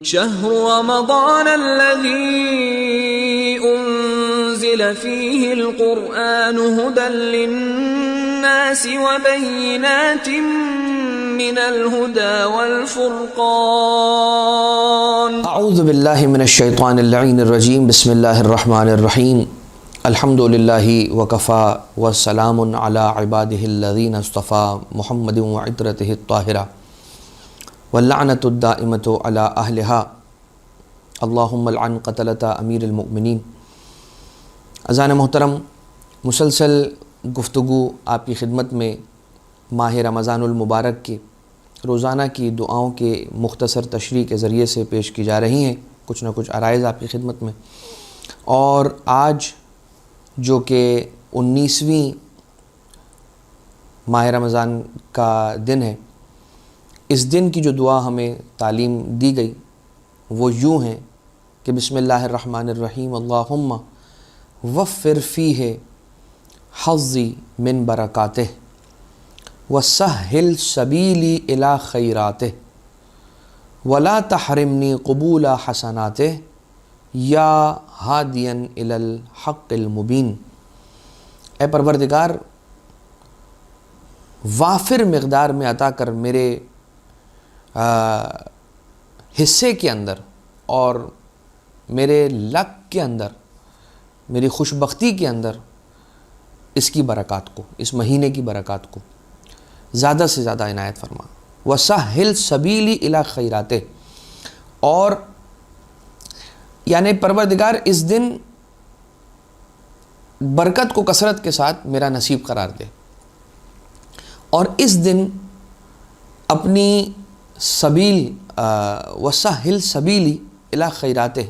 شهر رمضان الذي أنزل فيه القرآن هدى للناس وبينات من الهدى والفرقان اعوذ باللہ من الشیطان اللعین الرجیم بسم اللہ الرحمن الرحیم الحمد للہ وکفا والسلام علی عبادہ الذین اصطفیٰ محمد وعطرتہ الطاہرہ واللعنۃ الدائمۃ علی اہلہا اللہم لعن قتلۃ امیر المؤمنین۔ اذان محترم، مسلسل گفتگو آپ کی خدمت میں ماہ رمضان المبارک کے روزانہ کی دعاؤں کے مختصر تشریح کے ذریعے سے پیش کی جا رہی ہیں، کچھ نہ کچھ عرائض آپ کی خدمت میں۔ اور آج جو کہ 19ویں ماہ رمضان کا دن ہے، اس دن کی جو دعا ہمیں تعلیم دی گئی وہ یوں ہیں کہ بسم اللہ الرحمن الرحیم اللہم وفر فیہ حظی من برکاتہ وسہل سبیلی الی خیراتہ ولا تحرمنی قبول حسناتہ یا ہادیا الی الحق المبین۔ اے پروردگار، وافر مقدار میں عطا کر میرے حصے کے اندر اور میرے لک کے اندر، میری خوش بختی کے اندر اس کی برکات کو، اس مہینے کی برکات کو زیادہ سے زیادہ عنایت فرما۔ وَسَهِّلْ سَبِيلِ إِلَى خَيْرَاتِهِ، اور یعنی پروردگار اس دن برکت کو کثرت کے ساتھ میرا نصیب قرار دے، اور اس دن اپنی سبیل وَسَهِّلْ سَبِيلِ إِلَى خَيْرَاتِهِ،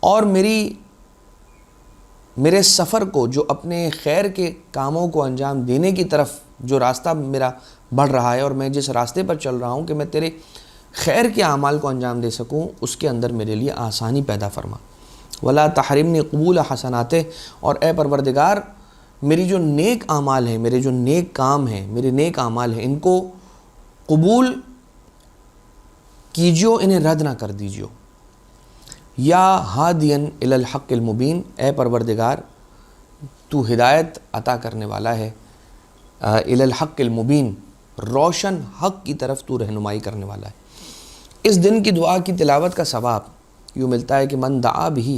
اور میرے سفر کو، جو اپنے خیر کے کاموں کو انجام دینے کی طرف جو راستہ میرا بڑھ رہا ہے، اور میں جس راستے پر چل رہا ہوں کہ میں تیرے خیر کے اعمال کو انجام دے سکوں، اس کے اندر میرے لیے آسانی پیدا فرما۔ ولا تحرمنی قبول حسناتہ، اور اے پروردگار میری جو نیک اعمال ہیں، میرے جو نیک کام ہیں، میرے نیک اعمال ہیں، ان کو قبول کیجیو، انہیں رد نہ کر دیجیو۔ یا ہادین الی الحق المبین، اے پروردگار تو ہدایت عطا کرنے والا ہے، الی الحق المبین، روشن حق کی طرف تو رہنمائی کرنے والا ہے۔ اس دن کی دعا کی تلاوت کا ثواب یوں ملتا ہے کہ من دعا بہ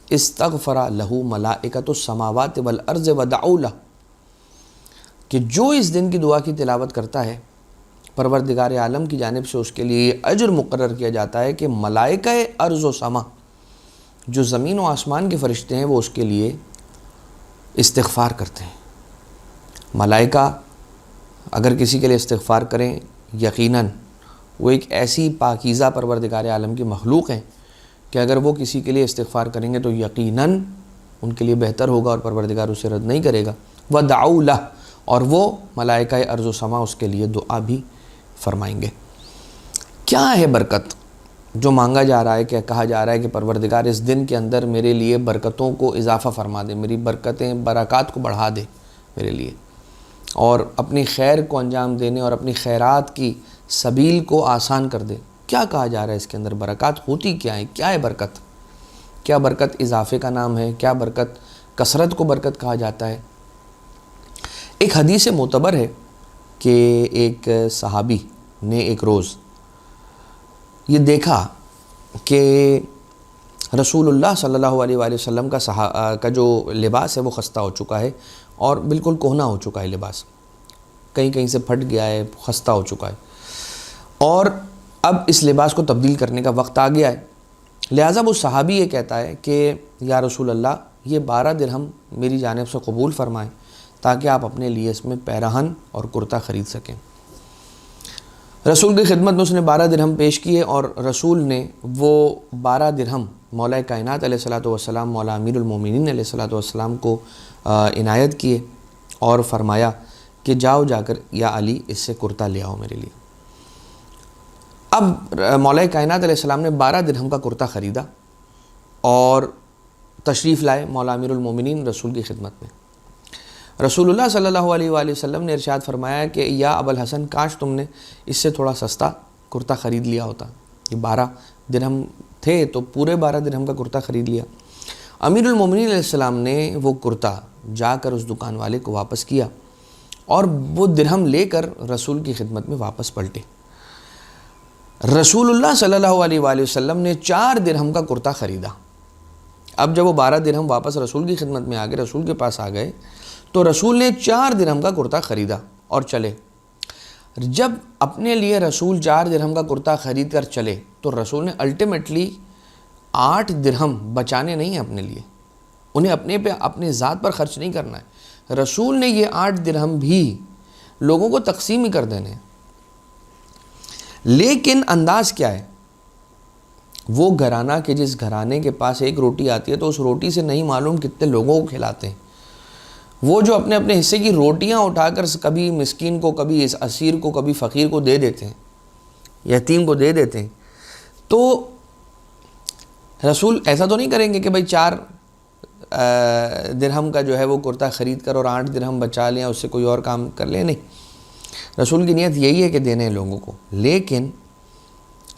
استغفر لہ ملائکۃ السماوات والارض ودعوا لہ، کہ جو اس دن کی دعا کی تلاوت کرتا ہے، پروردگار عالم کی جانب سے اس کے لیے یہ اجر مقرر کیا جاتا ہے کہ ملائکہ ارض و سما، جو زمین و آسمان کے فرشتے ہیں، وہ اس کے لیے استغفار کرتے ہیں۔ ملائکہ اگر کسی کے لیے استغفار کریں، یقیناً وہ ایک ایسی پاکیزہ پروردگار عالم کی مخلوق ہیں کہ اگر وہ کسی کے لیے استغفار کریں گے تو یقیناً ان کے لیے بہتر ہوگا، اور پروردگار اسے رد نہیں کرے گا۔ وَدَعَوْا لَهُ، اور وہ ملائکہ ارض و سما اس کے لیے دعا بھی فرمائیں گے۔ کیا ہے برکت جو مانگا جا رہا ہے، کہ کہا جا رہا ہے کہ پروردگار اس دن کے اندر میرے لیے برکتوں کو اضافہ فرما دے، میری برکات کو بڑھا دے میرے لیے، اور اپنی خیر کو انجام دینے اور اپنی خیرات کی سبیل کو آسان کر دے۔ کیا کہا جا رہا ہے اس کے اندر؟ برکات ہوتی کیا ہے؟ کیا ہے برکت؟ کیا برکت اضافے کا نام ہے؟ کیا برکت کثرت کو برکت کہا جاتا ہے؟ ایک حدیث معتبر ہے کہ ایک صحابی نے ایک روز یہ دیکھا کہ رسول اللہ صلی اللہ علیہ وآلہ وسلم کا جو لباس ہے وہ خستہ ہو چکا ہے، اور بالکل کہنا ہو چکا ہے لباس، کہیں کہیں سے پھٹ گیا ہے، خستہ ہو چکا ہے، اور اب اس لباس کو تبدیل کرنے کا وقت آ گیا ہے۔ لہٰذا وہ صحابی یہ کہتا ہے کہ یا رسول اللہ، یہ 12 درہم میری جانب سے قبول فرمائیں تاکہ آپ اپنے لیے اس میں پیراہن اور کرتا خرید سکیں۔ رسول کی خدمت میں اس نے 12 درہم پیش کیے، اور رسول نے وہ 12 درہم مولا کائنات علیہ الصلوۃ والسلام، مولا امیر المومنین علیہ الصلوۃ والسلام کو عنایت کیے، اور فرمایا کہ جاؤ جا کر یا علی اس سے کرتا لے آؤ میرے لیے۔ اب مولا کائنات علیہ السلام نے 12 درہم کا کرتا خریدا اور تشریف لائے مولا امیر المومنین رسول کی خدمت میں۔ رسول اللہ صلی اللہ علیہ وآلہ وسلم نے ارشاد فرمایا کہ یا ابوالحسن، کاش تم نے اس سے تھوڑا سستا کرتا خرید لیا ہوتا، یہ درہم تھے تو پورے 12 درہم کا کرتا خرید لیا۔ امیر المومنین علیہ السلام نے وہ کرتا جا کر اس دکان والے کو واپس کیا اور وہ درہم لے کر رسول کی خدمت میں واپس پلٹے۔ رسول اللہ صلی اللہ علیہ وآلہ وسلم نے 4 درہم کا کرتا خریدا۔ اب جب وہ 12 درہم واپس رسول کی خدمت میں آ گئے، رسول کے پاس آ گئے، تو رسول نے 4 درہم کا کرتا خریدا اور چلے۔ جب اپنے لیے رسول 4 درہم کا کرتا خرید کر چلے تو رسول نے الٹیمیٹلی 8 درہم بچانے نہیں ہیں اپنے لیے، انہیں اپنے پہ اپنے ذات پر خرچ نہیں کرنا ہے، رسول نے یہ 8 درہم بھی لوگوں کو تقسیم ہی کر دینے ہیں۔ لیکن انداز کیا ہے؟ وہ گھرانہ کہ جس گھرانے کے پاس ایک روٹی آتی ہے تو اس روٹی سے نہیں معلوم کتنے لوگوں کو کھلاتے ہیں، وہ جو اپنے اپنے حصے کی روٹیاں اٹھا کر کبھی مسکین کو، کبھی اس اسیر کو، کبھی فقیر کو دے دیتے ہیں، یتیم کو دے دیتے ہیں۔ تو رسول ایسا تو نہیں کریں گے کہ بھائی 4 درہم کا جو ہے وہ کرتا خرید کر اور 8 درہم بچا لیں، اس سے کوئی اور کام کر لیں، نہیں، رسول کی نیت یہی ہے کہ دینے ہیں لوگوں کو۔ لیکن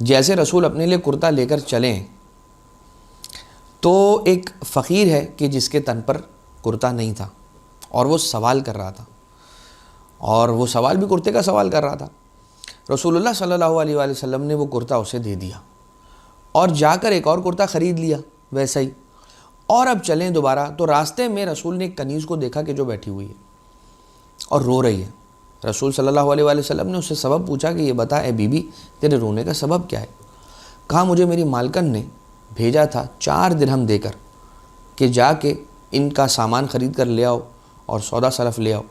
جیسے رسول اپنے لیے کرتا لے کر چلیں تو ایک فقیر ہے کہ جس کے تن پر کرتا نہیں تھا اور وہ سوال کر رہا تھا، اور وہ سوال بھی کرتے کا سوال کر رہا تھا۔ رسول اللہ صلی اللہ علیہ وآلہ وسلم نے وہ کرتا اسے دے دیا اور جا کر ایک اور کرتا خرید لیا ویسا ہی، اور اب چلیں دوبارہ تو راستے میں رسول نے ایک کنیز کو دیکھا کہ جو بیٹھی ہوئی ہے اور رو رہی ہے۔ رسول صلی اللہ علیہ وآلہ وسلم نے اس سے سبب پوچھا کہ یہ بتا اے بی بی تیرے رونے کا سبب کیا ہے؟ کہا مجھے میری مالکن نے بھیجا تھا 4 درہم دے کر کہ جا کے ان کا سامان خرید کر لے آؤ اور سودا سلف لے آؤ،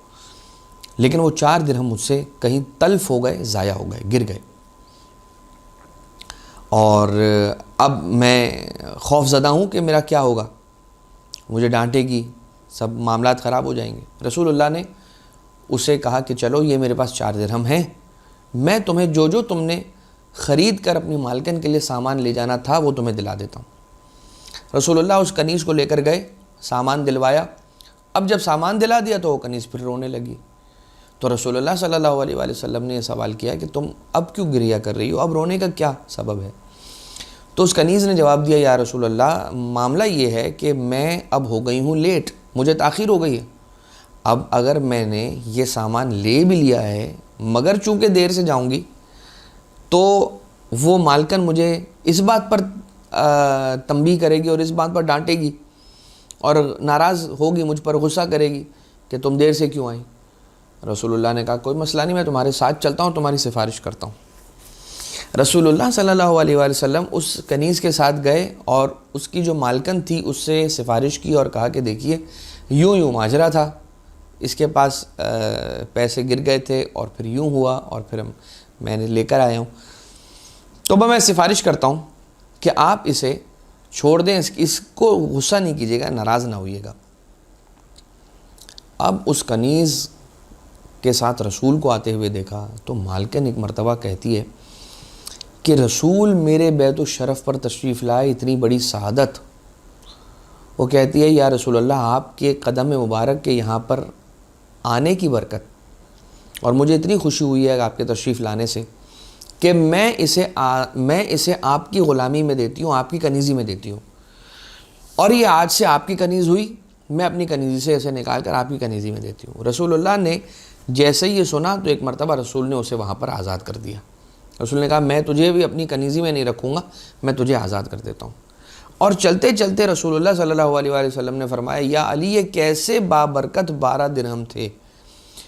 لیکن وہ 4 درہم مجھ سے کہیں تلف ہو گئے، ضائع ہو گئے، گر گئے، اور اب میں خوف زدہ ہوں کہ میرا کیا ہوگا، مجھے ڈانٹے گی، سب معاملات خراب ہو جائیں گے۔ رسول اللہ نے اسے کہا کہ چلو یہ میرے پاس 4 درہم ہیں، میں تمہیں جو تم نے خرید کر اپنی مالکن کے لیے سامان لے جانا تھا وہ تمہیں دلا دیتا ہوں۔ رسول اللہ اس کنیز کو لے کر گئے، سامان دلوایا۔ اب جب سامان دلا دیا تو وہ کنیز پھر رونے لگی، تو رسول اللہ صلی اللہ علیہ وآلہ وسلم نے یہ سوال کیا کہ تم اب کیوں گریہ کر رہی ہو، اب رونے کا کیا سبب ہے؟ تو اس کنیز نے جواب دیا یا رسول اللہ معاملہ یہ ہے کہ میں اب ہو گئی ہوں لیٹ، مجھے تاخیر ہو گئی ہے، اب اگر میں نے یہ سامان لے بھی لیا ہے مگر چونکہ دیر سے جاؤں گی تو وہ مالکن مجھے اس بات پر تنبیہ کرے گی اور اس بات پر ڈانٹے گی اور ناراض ہوگی، مجھ پر غصہ کرے گی کہ تم دیر سے کیوں آئیں۔ رسول اللہ نے کہا کوئی مسئلہ نہیں، میں تمہارے ساتھ چلتا ہوں، تمہاری سفارش کرتا ہوں۔ رسول اللہ صلی اللہ علیہ وآلہ وسلم اس کنیز کے ساتھ گئے اور اس کی جو مالکن تھی اس سے سفارش کی اور کہا کہ دیکھیے یوں ماجرا تھا، اس کے پاس پیسے گر گئے تھے اور پھر یوں ہوا اور پھر میں نے لے کر آیا ہوں، تو میں سفارش کرتا ہوں کہ آپ اسے چھوڑ دیں، اس کو غصہ نہیں کیجیے گا، ناراض نہ ہوئیے گا۔ اب اس کنیز کے ساتھ رسول کو آتے ہوئے دیکھا تو مالکن ایک مرتبہ کہتی ہے کہ رسول میرے بیت الشرف پر تشریف لائے، اتنی بڑی سعادت۔ وہ کہتی ہے یا رسول اللہ آپ کے قدم مبارک کے یہاں پر آنے کی برکت، اور مجھے اتنی خوشی ہوئی ہے آپ کے تشریف لانے سے کہ میں اسے آپ کی غلامی میں دیتی ہوں، آپ کی کنیزی میں دیتی ہوں، اور یہ آج سے آپ کی کنیز ہوئی، میں اپنی کنیزی سے اسے نکال کر آپ کی کنیزی میں دیتی ہوں۔ رسول اللہ نے جیسے ہی یہ سنا تو ایک مرتبہ رسول نے اسے وہاں پر آزاد کر دیا۔ رسول نے کہا میں تجھے بھی اپنی کنیزی میں نہیں رکھوں گا، میں تجھے آزاد کر دیتا ہوں۔ اور چلتے چلتے رسول اللہ صلی اللہ علیہ وآلہ وسلم نے فرمایا یا علی یہ کیسے بابرکت 12 درہم تھے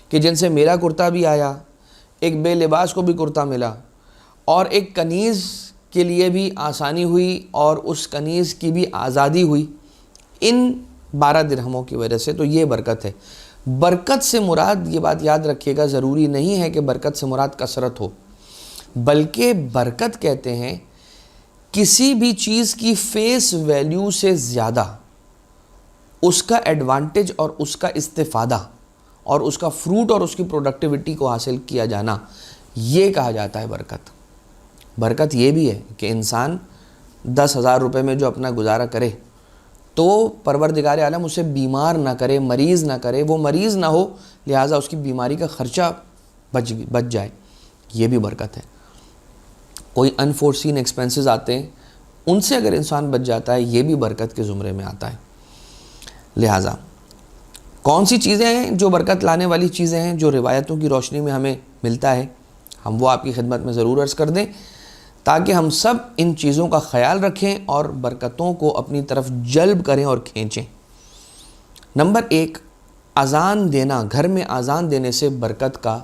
کہ جن سے میرا کرتا بھی آیا، ایک بے لباس کو بھی کرتا ملا، اور ایک کنیز کے لیے بھی آسانی ہوئی اور اس کنیز کی بھی آزادی ہوئی، ان 12 درہموں کی وجہ سے۔ تو یہ برکت ہے۔ برکت سے مراد، یہ بات یاد رکھیے گا، ضروری نہیں ہے کہ برکت سے مراد کثرت ہو، بلکہ برکت کہتے ہیں کسی بھی چیز کی فیس ویلیو سے زیادہ اس کا ایڈوانٹیج اور اس کا استفادہ اور اس کا فروٹ اور اس کی پروڈکٹیوٹی کو حاصل کیا جانا، یہ کہا جاتا ہے برکت۔ برکت یہ بھی ہے کہ انسان 10,000 روپے میں جو اپنا گزارا کرے تو پروردگار عالم اسے بیمار نہ کرے، مریض نہ کرے، وہ مریض نہ ہو، لہٰذا اس کی بیماری کا خرچہ بچ جائے، یہ بھی برکت ہے۔ کوئی انفورسین ایکسپینسز آتے ہیں ان سے اگر انسان بچ جاتا ہے یہ بھی برکت کے زمرے میں آتا ہے۔ لہٰذا کون سی چیزیں ہیں جو برکت لانے والی چیزیں ہیں جو روایتوں کی روشنی میں ہمیں ملتا ہے، ہم وہ آپ کی خدمت میں ضرور عرض کر دیں تاکہ ہم سب ان چیزوں کا خیال رکھیں اور برکتوں کو اپنی طرف جلب کریں اور کھینچیں۔ نمبر 1، اذان دینا۔ گھر میں اذان دینے سے برکت کا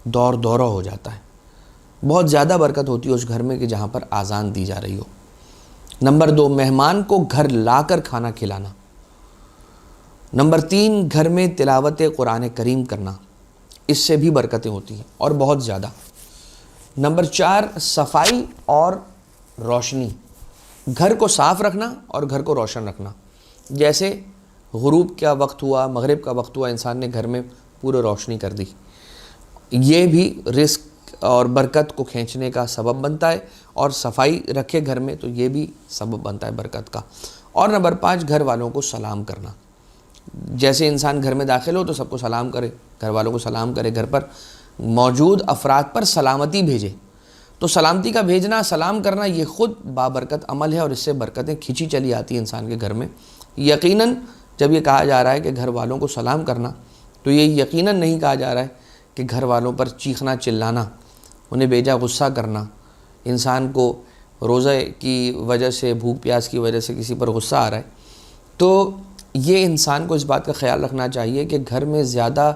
دورہ ہو جاتا ہے، بہت زیادہ برکت ہوتی ہے اس گھر میں کہ جہاں پر اذان دی جا رہی ہو۔ نمبر 2، مہمان کو گھر لا کر کھانا کھلانا۔ نمبر 3، گھر میں تلاوت قرآن کریم کرنا، اس سے بھی برکتیں ہوتی ہیں اور بہت زیادہ۔ نمبر 4، صفائی اور روشنی، گھر کو صاف رکھنا اور گھر کو روشن رکھنا۔ جیسے غروب کا وقت ہوا، مغرب کا وقت ہوا، انسان نے گھر میں پورے روشنی کر دی، یہ بھی رزق اور برکت کو کھینچنے کا سبب بنتا ہے، اور صفائی رکھے گھر میں تو یہ بھی سبب بنتا ہے برکت کا۔ اور نمبر 5، گھر والوں کو سلام کرنا۔ جیسے انسان گھر میں داخل ہو تو سب کو سلام کرے، گھر والوں کو سلام کرے، گھر پر موجود افراد پر سلامتی بھیجے۔ تو سلامتی کا بھیجنا، سلام کرنا، یہ خود بابرکت عمل ہے اور اس سے برکتیں کھینچی چلی آتی ہیں انسان کے گھر میں۔ یقیناً جب یہ کہا جا رہا ہے کہ گھر والوں کو سلام کرنا، تو یہ یقیناً نہیں کہا جا رہا ہے کہ گھر والوں پر چیخنا چلانا، انہیں بیجا غصہ کرنا۔ انسان کو روزے کی وجہ سے، بھوک پیاس کی وجہ سے کسی پر غصہ آ رہا ہے تو یہ انسان کو اس بات کا خیال رکھنا چاہیے کہ گھر میں زیادہ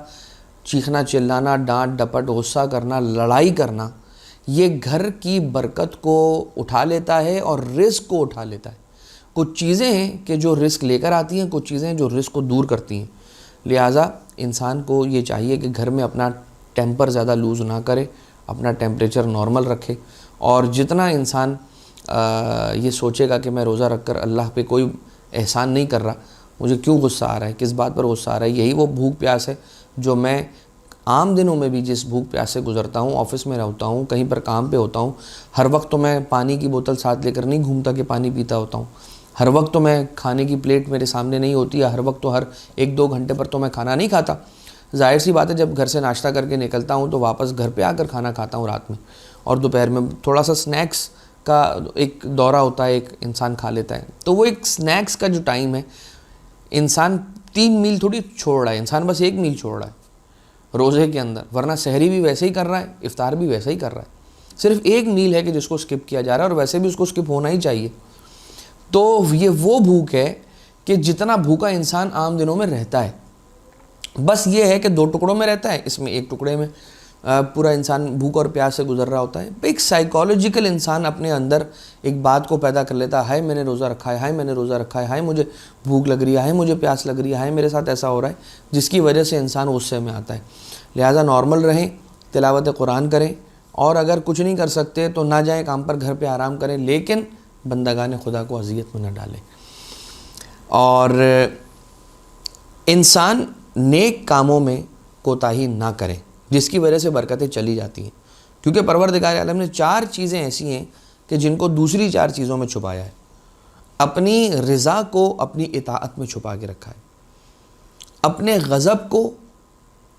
چیخنا چلانا، ڈانٹ ڈپٹ، غصہ کرنا، لڑائی کرنا، یہ گھر کی برکت کو اٹھا لیتا ہے اور رزق کو اٹھا لیتا ہے۔ کچھ چیزیں ہیں کہ جو رزق لے کر آتی ہیں، کچھ چیزیں جو رزق کو دور کرتی ہیں۔ لہٰذا انسان کو یہ چاہیے کہ گھر میں اپنا ٹیمپر زیادہ لوز نہ کرے، اپنا ٹیمپریچر نارمل رکھے، اور جتنا انسان یہ سوچے گا کہ میں روزہ رکھ کر اللہ پہ کوئی احسان نہیں کر رہا، مجھے کیوں غصہ آ رہا ہے، کس بات پر غصہ آ رہا ہے، یہی وہ بھوک پیاس ہے جو میں عام دنوں میں بھی جس بھوک پیاس سے گزرتا ہوں، آفس میں رہتا ہوں، کہیں پر کام پہ ہوتا ہوں، ہر وقت تو میں پانی کی بوتل ساتھ لے کر نہیں گھومتا کہ پانی پیتا ہوتا ہوں، ہر وقت تو میں کھانے کی پلیٹ میرے سامنے نہیں ہوتی، ہر وقت تو ہر 1-2 گھنٹے پر تو میں کھانا نہیں کھاتا۔ ظاہر سی بات ہے جب گھر سے ناشتہ کر کے نکلتا ہوں تو واپس گھر پہ آ کر کھانا کھاتا ہوں رات میں، اور دوپہر میں تھوڑا سا سنیکس کا ایک دورہ ہوتا ہے، ایک انسان کھا لیتا ہے۔ تو وہ ایک سنیکس کا جو ٹائم ہے، انسان 3 میل تھوڑی چھوڑ رہا ہے، انسان بس 1 میل چھوڑ رہا ہے روزے کے اندر، ورنہ سحری بھی ویسے ہی کر رہا ہے، افطار بھی ویسے ہی کر رہا ہے، صرف 1 میل ہے کہ جس کو سکپ کیا جا رہا ہے، اور ویسے بھی اس کو سکپ ہونا ہی چاہیے۔ تو یہ وہ بھوک ہے کہ جتنا بھوکا انسان عام دنوں میں رہتا ہے، بس یہ ہے کہ 2 ٹکڑوں میں رہتا ہے، اس میں 1 ٹکڑے میں پورا انسان بھوک اور پیاس سے گزر رہا ہوتا ہے۔ ایک سائیکالوجیکل انسان اپنے اندر ایک بات کو پیدا کر لیتا ہے، ہائے میں نے روزہ رکھا ہے، ہائے میں نے روزہ رکھا ہے، ہائے مجھے بھوک لگ رہی ہے، ہائے مجھے پیاس لگ رہی ہے، ہائے میرے ساتھ ایسا ہو رہا ہے، جس کی وجہ سے انسان غصے میں آتا ہے۔ لہٰذا نارمل رہیں، تلاوت قرآن کریں، اور اگر کچھ نہیں کر سکتے تو نہ جائیں کام پر، گھر پہ آرام کریں، لیکن بندگان خدا کو اذیت میں نہ ڈالیں۔ اور انسان نیک کاموں میں کوتاہی نہ کریں، جس کی وجہ سے برکتیں چلی جاتی ہیں، کیونکہ پروردگار عالم نے 4 چیزیں ایسی ہیں کہ جن کو دوسری 4 چیزوں میں چھپایا ہے۔ اپنی رضا کو اپنی اطاعت میں چھپا کے رکھا ہے، اپنے غضب کو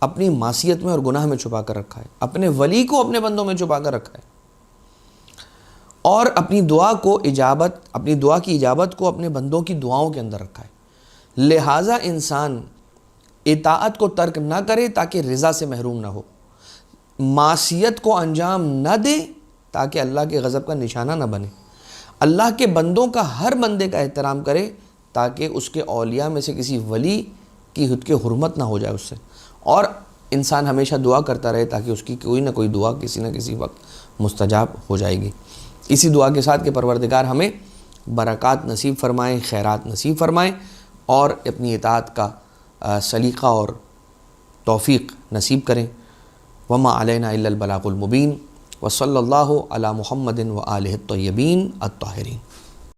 اپنی معصیت میں اور گناہ میں چھپا کر رکھا ہے، اپنے ولی کو اپنے بندوں میں چھپا کر رکھا ہے، اور اپنی دعا کی اجابت کو اپنے بندوں کی دعاؤں کے اندر رکھا ہے۔ لہٰذا انسان اطاعت کو ترک نہ کرے تاکہ رضا سے محروم نہ ہو، معصیت کو انجام نہ دے تاکہ اللہ کے غضب کا نشانہ نہ بنے، اللہ کے بندوں کا ہر بندے کا احترام کرے تاکہ اس کے اولیاء میں سے کسی ولی کی خود کے حرمت نہ ہو جائے اس سے، اور انسان ہمیشہ دعا کرتا رہے تاکہ اس کی کوئی نہ کوئی دعا کسی نہ کسی وقت مستجاب ہو جائے گی۔ اسی دعا کے ساتھ کہ پروردگار ہمیں برکات نصیب فرمائیں، خیرات نصیب فرمائیں، اور اپنی اطاعت کا سلیقہ اور توفیق نصیب کریں۔ وما علینا الا البلاغ المبین، وصلی اللہ علی محمد وآلہ الطیبین الطاہرین۔